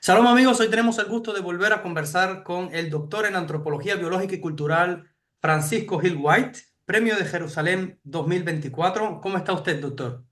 Shalom amigos, hoy tenemos el gusto de volver a conversar con el doctor en Antropología Biológica y Cultural Francisco Gil White, Premio de Jerusalén 2024. ¿Cómo está usted, doctor?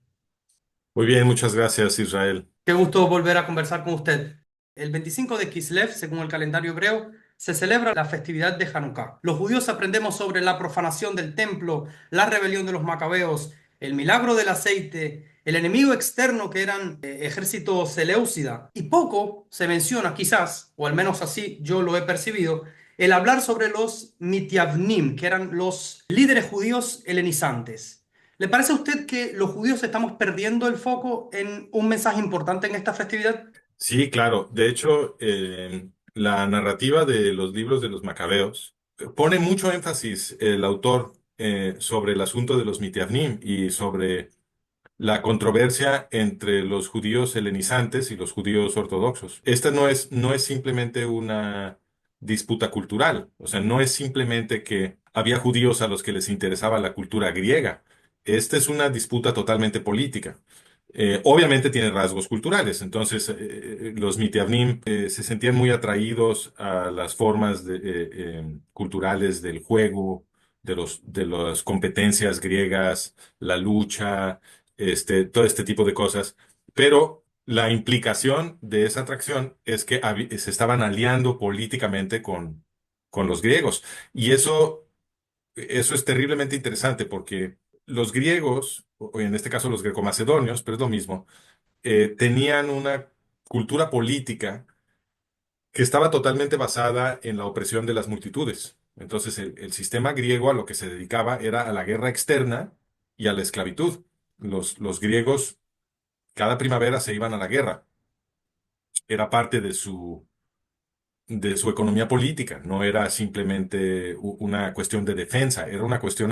Muy bien, muchas gracias, Israel. Qué gusto volver a conversar con usted. El 25 de Kislev, según el calendario hebreo, se celebra la festividad de Hanukkah. Los judíos aprendemos sobre la profanación del templo, la rebelión de los macabeos, el milagro del aceite, el enemigo externo que eran ejército seleucida. Y poco se menciona, quizás, o al menos así yo lo he percibido, el hablar sobre los Mityavnim, que eran los líderes judíos helenizantes. ¿Le parece a usted que los judíos estamos perdiendo el foco en un mensaje importante en esta festividad? Sí, claro. De hecho, la narrativa de los libros de los Macabeos pone mucho énfasis el autor sobre el asunto de los Mityavnim y sobre la controversia entre los judíos helenizantes y los judíos ortodoxos. Esta no es simplemente una disputa cultural, o sea, no es simplemente que había judíos a los que les interesaba la cultura griega. Esta es una disputa totalmente política. Obviamente tiene rasgos culturales, entonces los Mityavnim se sentían muy atraídos a las formas culturales del juego, de las competencias griegas, la lucha, todo este tipo de cosas. Pero la implicación de esa atracción es que se estaban aliando políticamente con los griegos. Y eso es terriblemente interesante porque los griegos, o en este caso los greco-macedonios, pero es lo mismo, tenían una cultura política que estaba totalmente basada en la opresión de las multitudes. Entonces, el sistema griego a lo que se dedicaba era a la guerra externa y a la esclavitud. Los griegos cada primavera se iban a la guerra. Era parte de su economía política, no era simplemente una cuestión de defensa, era una cuestión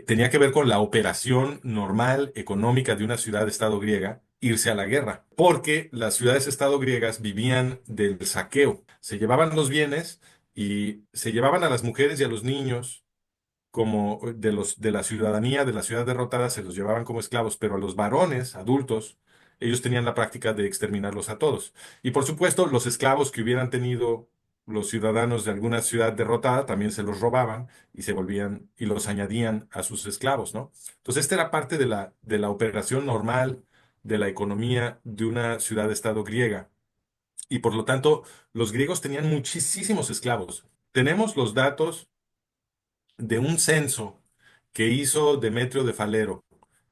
tenía que ver con la operación normal económica de una ciudad-estado griega, irse a la guerra, porque las ciudades-estado griegas vivían del saqueo, se llevaban los bienes y se llevaban a las mujeres y a los niños como de la ciudadanía de la ciudad derrotada se los llevaban como esclavos, pero a los varones adultos, ellos tenían la práctica de exterminarlos a todos. Y por supuesto, los esclavos que hubieran tenido los ciudadanos de alguna ciudad derrotada también se los robaban y se volvían y los añadían a sus esclavos, ¿no? Entonces, esta era parte de la operación normal de la economía de una ciudad-estado griega. Y por lo tanto, los griegos tenían muchísimos esclavos. Tenemos los datos de un censo que hizo Demetrio de Falero,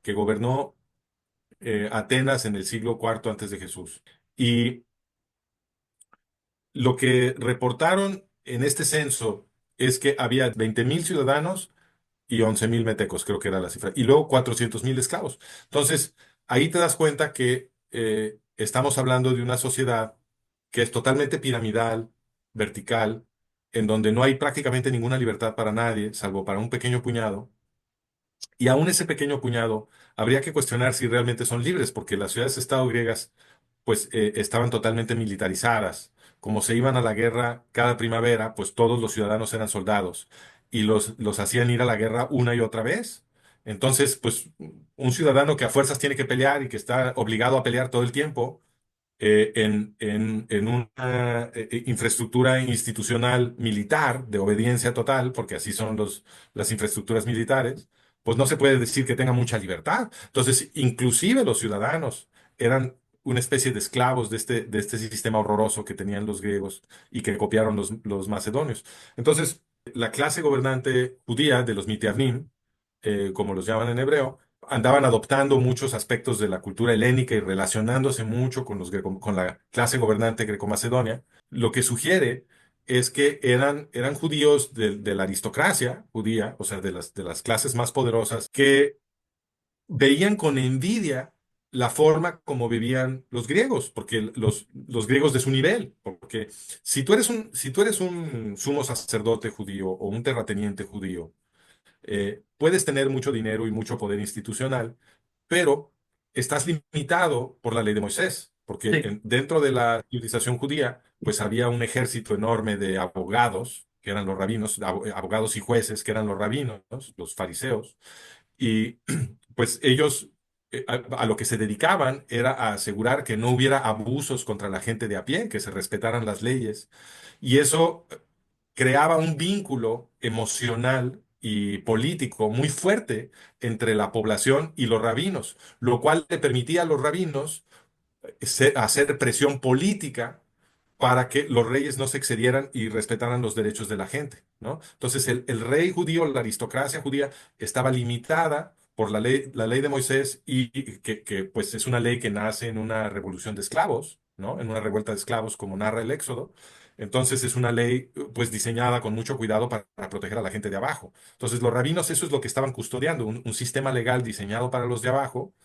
que gobernó Atenas en el siglo IV antes de Jesús. Y lo que reportaron en este censo es que había 20.000 ciudadanos y 11.000 metecos, creo que era la cifra, y luego 400.000 esclavos. Entonces, ahí te das cuenta que estamos hablando de una sociedad que es totalmente piramidal, vertical, en donde no hay prácticamente ninguna libertad para nadie, salvo para un pequeño puñado. Y aún ese pequeño puñado, habría que cuestionar si realmente son libres, porque las ciudades-estado griegas, pues, estaban totalmente militarizadas. Como se iban a la guerra cada primavera, pues todos los ciudadanos eran soldados y los hacían ir a la guerra una y otra vez. Entonces, pues, un ciudadano que a fuerzas tiene que pelear y que está obligado a pelear todo el tiempo, en una infraestructura institucional militar de obediencia total, porque así son las infraestructuras militares, pues no se puede decir que tenga mucha libertad. Entonces, inclusive los ciudadanos eran una especie de esclavos de este sistema horroroso que tenían los griegos y que copiaron los macedonios. Entonces, la clase gobernante judía de los Mitiavnim, como los llaman en hebreo, andaban adoptando muchos aspectos de la cultura helénica y relacionándose mucho con la clase gobernante greco-macedonia, lo que sugiere es que eran judíos de la aristocracia judía, o sea, de las clases más poderosas, que veían con envidia la forma como vivían los griegos, porque los griegos de su nivel, porque si tú eres un sumo sacerdote judío o un terrateniente judío, puedes tener mucho dinero y mucho poder institucional, pero estás limitado por la ley de Moisés, porque Sí. dentro de la civilización judía, pues había un ejército enorme de abogados, que eran los rabinos, abogados y jueces, que eran los rabinos, los fariseos, y pues ellos a lo que se dedicaban era a asegurar que no hubiera abusos contra la gente de a pie, que se respetaran las leyes. Y eso creaba un vínculo emocional y político muy fuerte entre la población y los rabinos, lo cual le permitía a los rabinos hacer presión política para que los reyes no se excedieran y respetaran los derechos de la gente, ¿no? Entonces, el rey judío, la aristocracia judía, estaba limitada por la ley de Moisés, pues es una ley que nace en una revolución de esclavos, ¿no? En una revuelta de esclavos, como narra el Éxodo. Entonces, es una ley, pues, diseñada con mucho cuidado para proteger a la gente de abajo. Entonces, los rabinos, eso es lo que estaban custodiando, un sistema legal diseñado para los de abajo,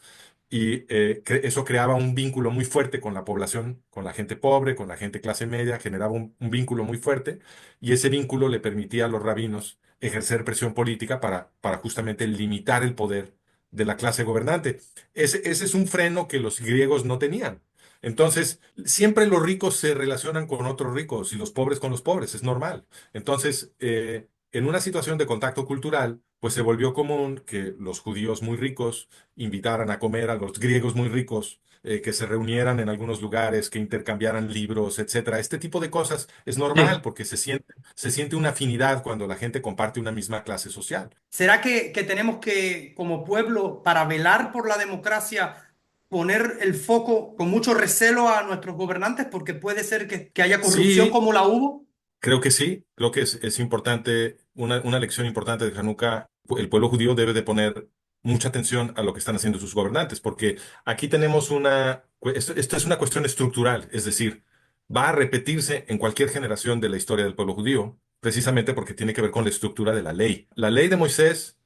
y eso creaba un vínculo muy fuerte con la población, con la gente pobre, con la gente clase media, generaba un vínculo muy fuerte, y ese vínculo le permitía a los rabinos ejercer presión política para justamente limitar el poder de la clase gobernante. Ese es un freno que los griegos no tenían. Entonces, siempre los ricos se relacionan con otros ricos y los pobres con los pobres, es normal. Entonces, en una situación de contacto cultural, pues se volvió común que los judíos muy ricos invitaran a comer a los griegos muy ricos, que se reunieran en algunos lugares, que intercambiaran libros, etcétera. Este tipo de cosas es normal Sí. porque se siente una afinidad cuando la gente comparte una misma clase social. ¿Será que tenemos que, como pueblo, para velar por la democracia, poner el foco con mucho recelo a nuestros gobernantes? Porque puede ser que haya corrupción Sí, como la hubo. creo que sí, creo que es importante, una lección importante de Hanukkah. El pueblo judío debe de poner mucha atención a lo que están haciendo sus gobernantes, porque aquí tenemos esto es una cuestión estructural, es decir, va a repetirse en cualquier generación de la historia del pueblo judío, precisamente porque tiene que ver con la estructura de la ley. La ley de Moisés,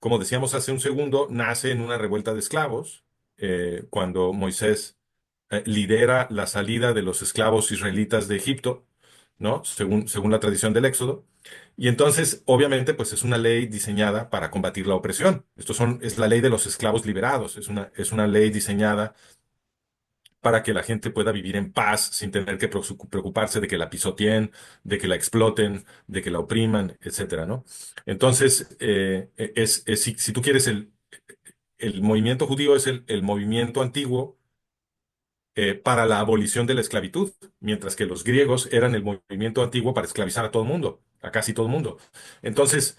como decíamos hace un segundo, nace en una revuelta de esclavos, cuando Moisés lidera la salida de los esclavos israelitas de Egipto, ¿no? Según la tradición del Éxodo. Y entonces, obviamente, pues es una ley diseñada para combatir la opresión. Es la ley de los esclavos liberados. Es una ley diseñada para que la gente pueda vivir en paz sin tener que preocuparse de que la pisoteen, de que la exploten, de que la opriman, etcétera, ¿no? Entonces, si tú quieres, el movimiento judío es el movimiento antiguo para la abolición de la esclavitud, mientras que los griegos eran el movimiento antiguo para esclavizar a todo el mundo, a casi todo el mundo. Entonces,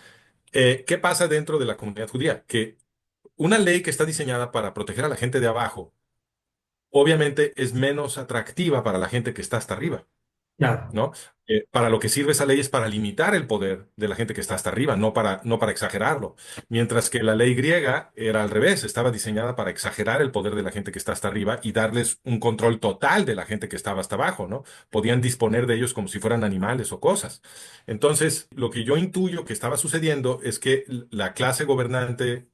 ¿qué pasa dentro de la comunidad judía? Que una ley que está diseñada para proteger a la gente de abajo, obviamente es menos atractiva para la gente que está hasta arriba. Claro. ¿No? Para lo que sirve esa ley es para limitar el poder de la gente que está hasta arriba, no para exagerarlo. Mientras que la ley griega era al revés, estaba diseñada para exagerar el poder de la gente que está hasta arriba y darles un control total de la gente que estaba hasta abajo, ¿no? Podían disponer de ellos como si fueran animales o cosas. Entonces, lo que yo intuyo que estaba sucediendo es que la clase gobernante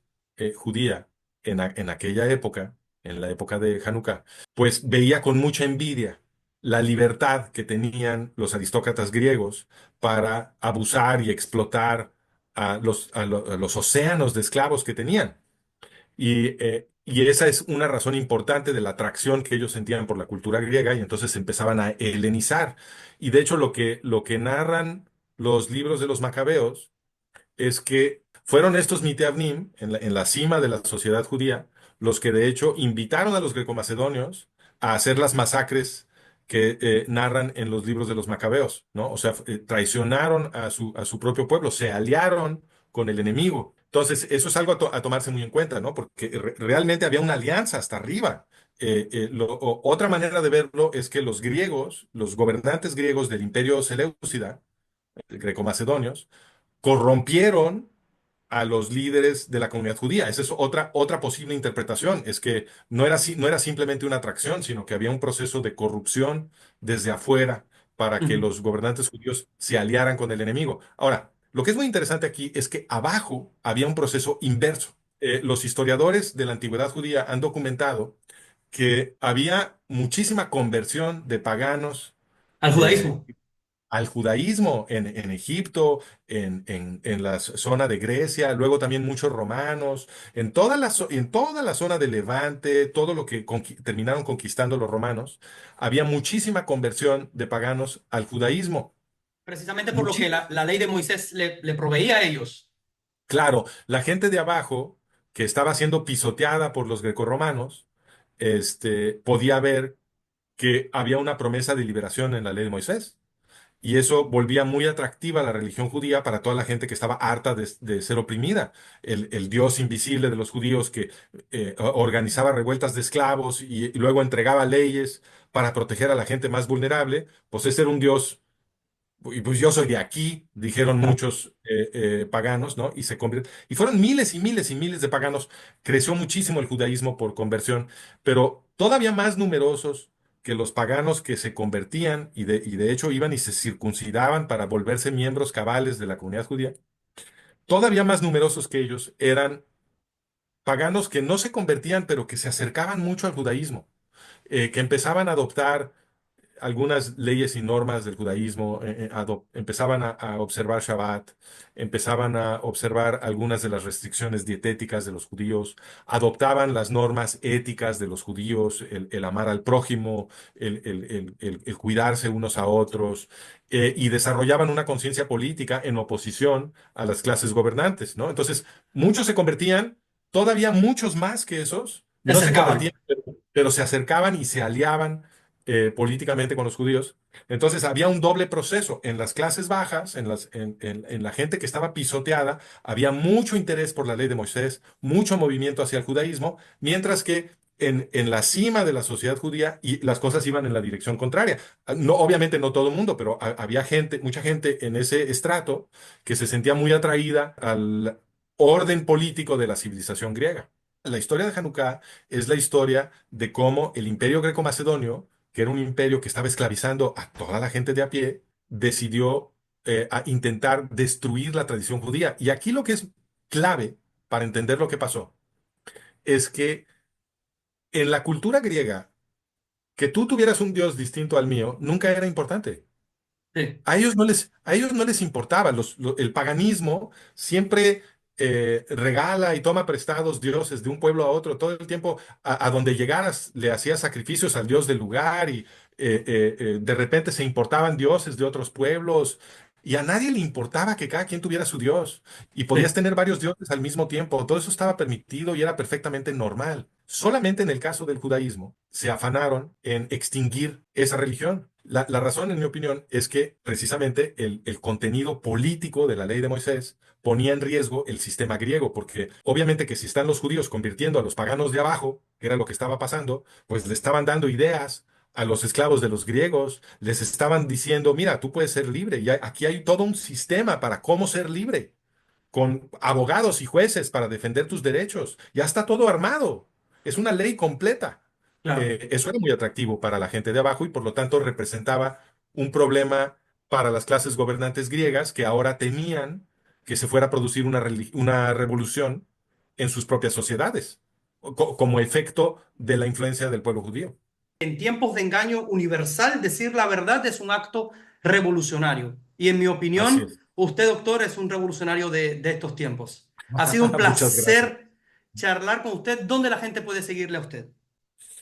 judía en aquella época, en la época de Hanukkah, pues veía con mucha envidia la libertad que tenían los aristócratas griegos para abusar y explotar a los océanos de esclavos que tenían. Y esa es una razón importante de la atracción que ellos sentían por la cultura griega, y entonces empezaban a helenizar. Y de hecho lo que narran los libros de los macabeos es que fueron estos Miteavnim, en la cima de la sociedad judía, los que de hecho invitaron a los greco-macedonios a hacer las masacres que narran en los libros de los macabeos, ¿no? O sea, traicionaron a su propio pueblo, se aliaron con el enemigo. Entonces, eso es algo a tomarse muy en cuenta, ¿no? Porque realmente había una alianza hasta arriba. Otra manera de verlo es que los griegos, los gobernantes griegos del Imperio Seleucida, greco-macedonios, corrompieron a los líderes de la comunidad judía. Esa es otra posible interpretación, es que no era simplemente una atracción, sino que había un proceso de corrupción desde afuera para que Ujú. los gobernantes judíos se aliaran con el enemigo. Ahora, lo que es muy interesante aquí es que abajo había un proceso inverso. Los historiadores de la antigüedad judía han documentado que había muchísima conversión de paganos Al eh, judaísmo. al judaísmo en Egipto, en la zona de Grecia, luego también muchos romanos, en toda la zona de Levante, todo lo que terminaron conquistando los romanos, había muchísima conversión de paganos al judaísmo. Precisamente por lo que Muchi- la ley de Moisés le proveía a ellos. claro, la gente de abajo que estaba siendo pisoteada por los grecorromanos, podía ver que había una promesa de liberación en la ley de Moisés. Y eso volvía muy atractiva la religión judía para toda la gente que estaba harta de ser oprimida. El Dios invisible de los judíos que organizaba revueltas de esclavos y luego entregaba leyes para proteger a la gente más vulnerable, pues ese era un Dios y pues yo soy de aquí, dijeron muchos paganos, ¿no? Y fueron miles y miles y miles de paganos. Creció muchísimo el judaísmo por conversión, pero todavía más numerosos que los paganos que se convertían y de hecho iban y se circuncidaban para volverse miembros cabales de la comunidad judía. Todavía más numerosos que ellos eran paganos que no se convertían, pero que se acercaban mucho al judaísmo, que empezaban a adoptar algunas leyes y normas del judaísmo, empezaban a observar Shabbat, empezaban a observar algunas de las restricciones dietéticas de los judíos, adoptaban las normas éticas de los judíos, el amar al prójimo, el cuidarse unos a otros, y desarrollaban una conciencia política en oposición a las clases gobernantes, ¿no? Entonces, muchos se convertían, todavía muchos más que esos, Se no se convertían, acercaban. pero se acercaban y se aliaban políticamente con los judíos. Entonces había un doble proceso. En las clases bajas, en la gente que estaba pisoteada, había mucho interés por la ley de Moisés, mucho movimiento hacia el judaísmo, mientras que en la cima de la sociedad judía y las cosas iban en la dirección contraria. No, obviamente no todo el mundo, pero había gente, mucha gente en ese estrato que se sentía muy atraída al orden político de la civilización griega. La historia de Hanukkah es la historia de cómo el imperio greco-macedonio, que era un imperio que estaba esclavizando a toda la gente de a pie, decidió a intentar destruir la tradición judía. Y aquí lo que es clave para entender lo que pasó es que en la cultura griega, que tú tuvieras un dios distinto al mío nunca era importante. Sí, A ellos no les importaba. El paganismo siempre regala y toma prestados dioses de un pueblo a otro. Todo el tiempo, a donde llegaras, le hacías sacrificios al dios del lugar y de repente se importaban dioses de otros pueblos. Y a nadie le importaba que cada quien tuviera su dios. Y podías sí. tener varios dioses al mismo tiempo. Todo eso estaba permitido y era perfectamente normal. Solamente en el caso del judaísmo se afanaron en extinguir esa religión. La razón, en mi opinión, es que precisamente el contenido político de la ley de Moisés ponía en riesgo el sistema griego, porque obviamente que si están los judíos convirtiendo a los paganos de abajo, que era lo que estaba pasando, pues le estaban dando ideas a los esclavos de los griegos, les estaban diciendo, mira, tú puedes ser libre, y aquí hay todo un sistema para cómo ser libre con abogados y jueces para defender tus derechos. Ya está todo armado. Es una ley completa. Claro. Eso era muy atractivo para la gente de abajo y por lo tanto representaba un problema para las clases gobernantes griegas que ahora temían que se fuera a producir una revolución en sus propias sociedades, como efecto de la influencia del pueblo judío. En tiempos de engaño universal, decir la verdad es un acto revolucionario. Y en mi Así opinión, es. usted, doctor, es un revolucionario de estos tiempos. Ha sido un Muchas gracias. placer charlar con usted. ¿Dónde la gente puede seguirle a usted?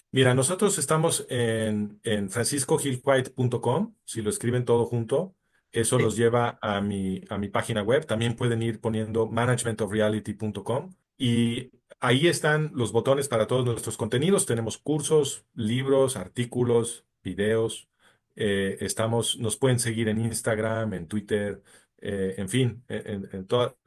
Mira, nosotros estamos en franciscogilquite.com, si lo escriben todo junto, eso los Sí. lleva a mi página web. También pueden ir poniendo managementofreality.com y ahí están los botones para todos nuestros contenidos. Tenemos cursos, libros, artículos, videos. Nos pueden seguir en Instagram, en Twitter, en fin,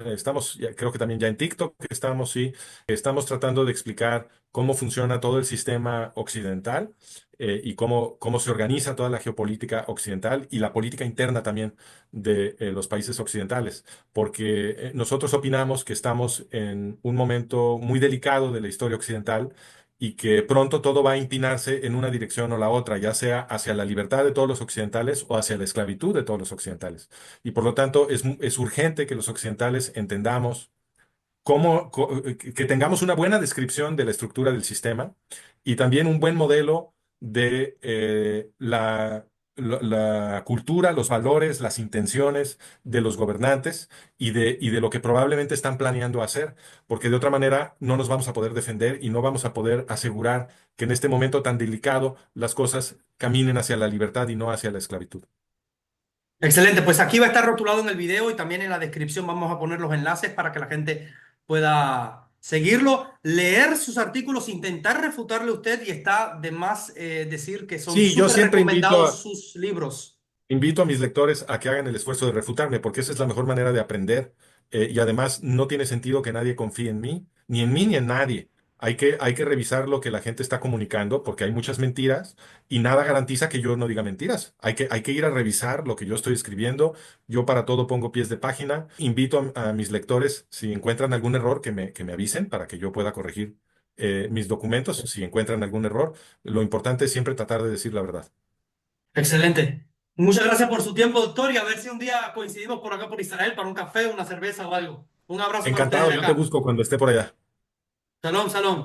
estamos, creo que también ya en TikTok estamos, sí. Estamos tratando de explicar cómo funciona todo el sistema occidental y cómo se organiza toda la geopolítica occidental y la política interna también de los países occidentales, porque nosotros opinamos que estamos en un momento muy delicado de la historia occidental y que pronto todo va a inclinarse en una dirección o la otra, ya sea hacia la libertad de todos los occidentales o hacia la esclavitud de todos los occidentales. Y por lo tanto es urgente que los occidentales entendamos que tengamos una buena descripción de la estructura del sistema y también un buen modelo de la cultura, los valores, las intenciones de los gobernantes y de lo que probablemente están planeando hacer, porque de otra manera no nos vamos a poder defender y no vamos a poder asegurar que en este momento tan delicado las cosas caminen hacia la libertad y no hacia la esclavitud. Excelente, pues aquí va a estar rotulado en el video y también en la descripción vamos a poner los enlaces para que la gente pueda seguirlo, leer sus artículos, intentar refutarle a usted y está de más decir que son Sí, yo súper siempre recomendados sus libros. invito a mis lectores a que hagan el esfuerzo de refutarme, porque esa es la mejor manera de aprender. Y además no tiene sentido que nadie confíe en mí ni en nadie. Hay que revisar lo que la gente está comunicando, porque hay muchas mentiras y nada garantiza que yo no diga mentiras. Hay que ir a revisar lo que yo estoy escribiendo. Yo para todo pongo pies de página. Invito a mis lectores, si encuentran algún error, que me avisen para que yo pueda corregir mis documentos. Si encuentran algún error, lo importante es siempre tratar de decir la verdad. Excelente. Muchas gracias por su tiempo, doctor, y a ver si un día coincidimos por acá por Israel para un café, una cerveza o algo. Un abrazo para ustedes Encantado, de yo te acá. busco cuando esté por allá. Shalom, shalom.